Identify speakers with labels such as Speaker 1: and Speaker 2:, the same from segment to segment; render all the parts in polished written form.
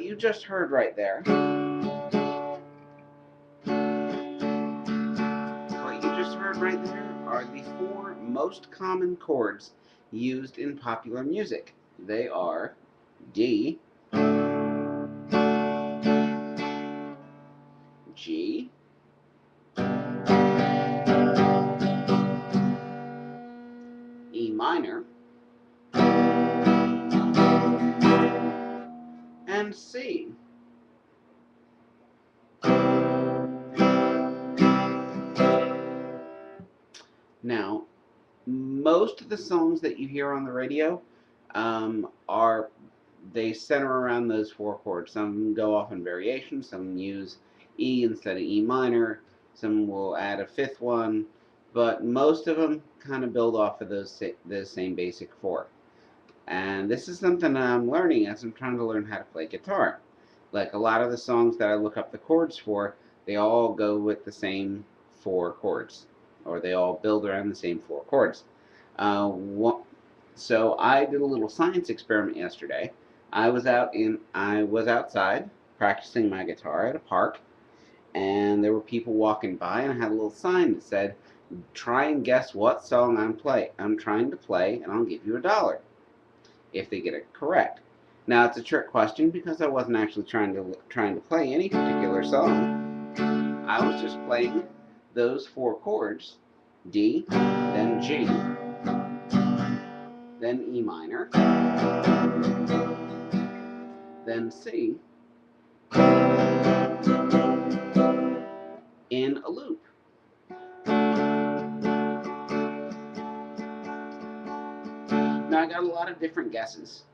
Speaker 1: you just heard right there, are the four most common chords used in popular music. They are D, G, E minor, and C. Now, most of the songs that you hear on the radio they center around those four chords. Some go off in variations, some use E instead of E minor, some will add a fifth one, but most of them kind of build off of those same basic four. And this is something I'm learning as I'm trying to learn how to play guitar. Like a lot of the songs that I look up the chords for, they all go with the same four chords, or they all build around the same four chords. So I did a little science experiment yesterday. I was outside practicing my guitar at a park, and there were people walking by, and I had a little sign that said, "Try and guess what song I'm trying to play, and I'll give you $1 if they get it correct." Now it's a trick question because I wasn't actually trying to play any particular song. I was just playing those four chords: D, then G, then E minor, then C, in a loop. Now I got a lot of different guesses.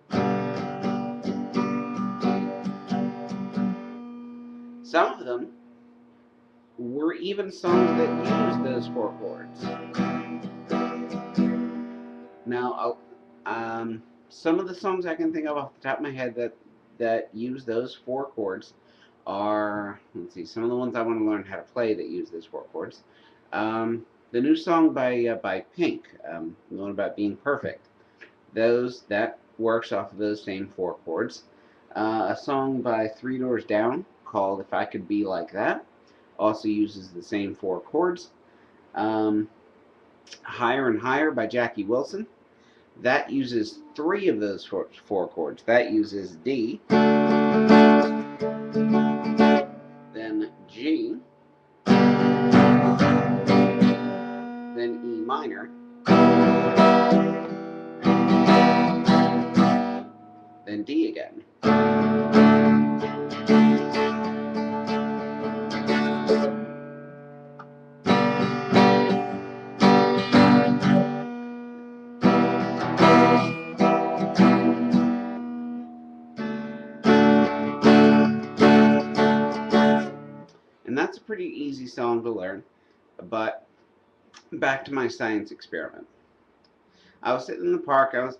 Speaker 1: Some of them were even songs that used those four chords. Now, some of the songs I can think of off the top of my head that use those four chords are, let's see, some of the ones I want to learn how to play that use those four chords. The new song by Pink, the one about being perfect, that works off of those same four chords. A song by Three Doors Down called "If I Could Be Like That" also uses the same four chords. Higher and Higher by Jackie Wilson, that uses three of those four chords. That uses D, then G, then E minor, then D again. And that's a pretty easy song to learn, but back to my science experiment. I was sitting in the park, I was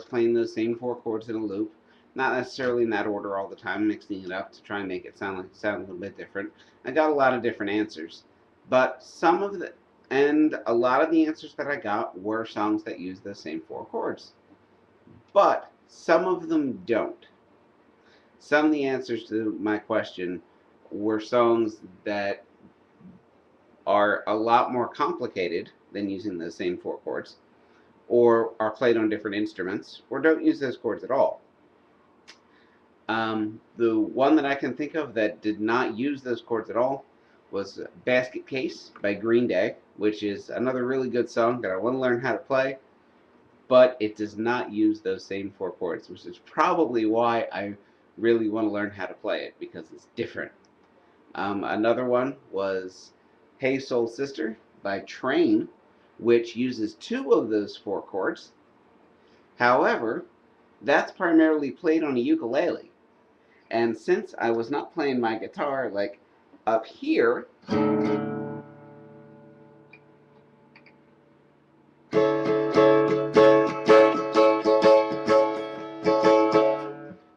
Speaker 1: playing those same four chords in a loop, not necessarily in that order all the time, mixing it up to try and make it sound a little bit different. I got a lot of different answers, but a lot of the answers that I got were songs that use the same four chords. But some of them don't. Some of the answers to my question were songs that are a lot more complicated than using the same four chords, or are played on different instruments, or don't use those chords at all. The one that I can think of that did not use those chords at all was "Basket Case" by Green Day, which is another really good song that I want to learn how to play, but it does not use those same four chords, which is probably why I really want to learn how to play it, because it's different. Another one was "Hey Soul Sister" by Train, which uses two of those four chords. However, that's primarily played on a ukulele. And since I was not playing my guitar like up here,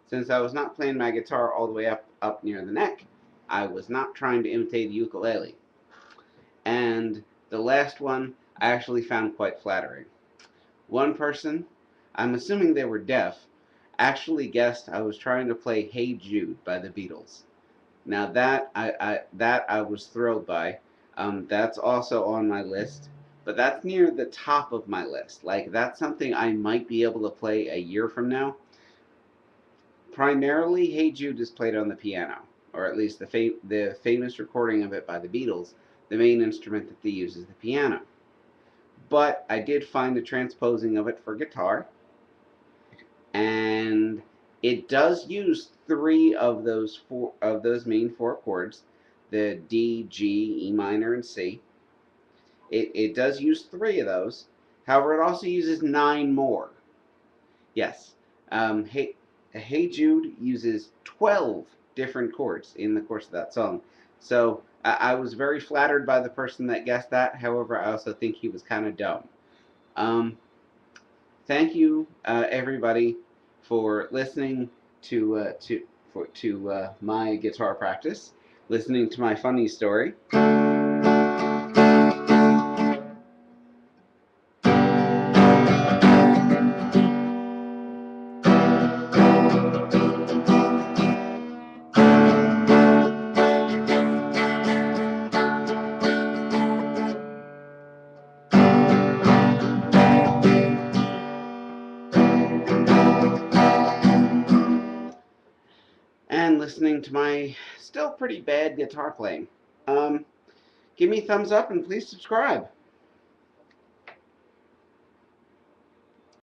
Speaker 1: since I was not playing my guitar all the way up near the neck, I was not trying to imitate a ukulele. And the last one I actually found quite flattering. One person, I'm assuming they were deaf, actually guessed I was trying to play Hey Jude by the Beatles. Now that I was thrilled by. That's also on my list, but that's near the top of my list. Like that's something I might be able to play a year from now. Primarily, Hey Jude is played on the piano, or at least the famous recording of it by the Beatles. The main instrument that they use is the piano. But I did find a transposing of it for guitar, and it does use three of those main four chords, the D, G, E minor, and C. It does use three of those. However, it also uses nine more. Yes. Hey Jude uses 12 different chords in the course of that song. So I was very flattered by the person that guessed that. However, I also think he was kind of dumb. Um, Thank you, everybody, for listening to my guitar practice, listening to my funny story. And listening to my still pretty bad guitar playing. Um, Give me a thumbs up and please subscribe.